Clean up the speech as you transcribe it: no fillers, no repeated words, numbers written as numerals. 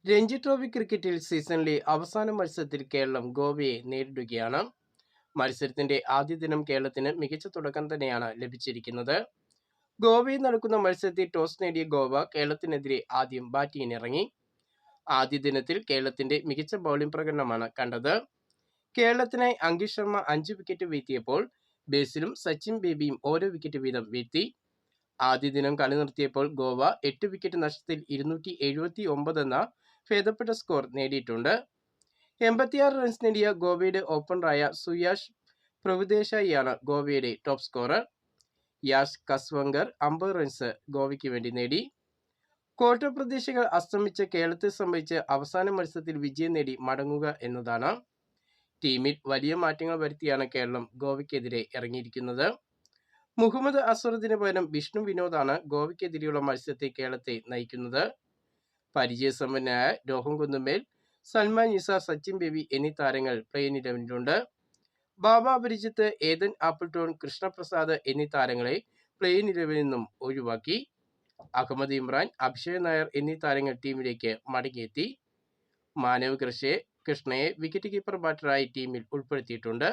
Ranji trophy ക്രിക്കറ്റിൽ സീസണിലെ അവസാന മത്സരത്തിൽ കേരളം ഗോവയെ നേരിടുകയാണ്. മത്സരത്തിന്റെ ആദ്യ ദിനം കേരളത്തിന് മികച്ച തുടക്കം തന്നെയാണ് ലഭിച്ചിരിക്കുന്നത്. ഗോവയിൽ നടക്കുന്ന മത്സരത്തിൽ ടോസ് നേടിയ ഗോവ കേരളത്തിനെതിരെ ആദ്യം ബാറ്റിങ്ങിനിറങ്ങി. ആദ്യ ദിനത്തിൽ കേരളത്തിന്റെ മികച്ച ബൗളിംഗ് പ്രകടനമാണ് കണ്ടത്. കേരളത്തിനായി അങ്കിഷ് ശർമ്മ 5 വിക്കറ്റ് വീഴ്ത്തിയപ്പോൾ ബേസിലും സച്ചിൻ ബേബിയും ഓരോ വിക്കറ്റ് വീതം വീഴ്ത്തി. ആദ്യ ദിനം കളി നിർത്തിയപ്പോൾ ഗോവ 8 വിക്കറ്റ് നഷ്ടത്തിൽ 279 എന്ന ഭേദപ്പെട്ട സ്കോർ നേടിയിട്ടുണ്ട്. 86 റൺസ് നേടിയ ഗോവയുടെ ഓപ്പണറായ സുയാഷ് പ്രഭുദേശായിയാണ് ഗോവയുടെ top scorer. Yash Kaswankar 50 runs ഗോവയ്ക്ക് വേണ്ടി നേടി. ക്വാർട്ടർ പ്രതീക്ഷകൾ അസ്തമിച്ച കേരളത്തെ സംബന്ധിച്ച് അവസാന മത്സരത്തിൽ വിജയം നേടി മടങ്ങുക എന്നതാണ്. ടീമിൽ വലിയ മാറ്റങ്ങൾ വരുത്തിയാണ് കേരളം ഗോവയ്ക്കെതിരെ ഇറങ്ങിയിരിക്കുന്നത്. മുഹമ്മദ് അസറുദ്ദീന് പകരം വിഷ്ണു വിനോദാണ് ഗോവയ്ക്കെതിരെയുള്ള മത്സരത്തെ കേരളത്തെ നയിക്കുന്നത്. പരിചയസമ്പന്നനായ രോഹൻ കുന്നുമേൽ, സൽമാൻ നിസാർ, സച്ചിൻ ബേബി എന്നീ താരങ്ങൾ പ്ലെയിൻ ഇലവനിലുണ്ട്. ബാബ അപരിജിത്ത്, ഏതൻ ആപ്പിൾടോൺ, കൃഷ്ണപ്രസാദ് എന്നീ താരങ്ങളെ പ്ലെയിൻ ഇലവനിൽ നിന്നും ഒഴിവാക്കി. അഹമ്മദ് ഇമ്രാൻ, അഭിഷേക് നായർ എന്നീ താരങ്ങൾ ടീമിലേക്ക് മടങ്ങിയെത്തി. മാനവ് കൃഷ്ണയെ വിക്കറ്റ് കീപ്പർ ബാറ്ററായി ടീമിൽ ഉൾപ്പെടുത്തിയിട്ടുണ്ട്.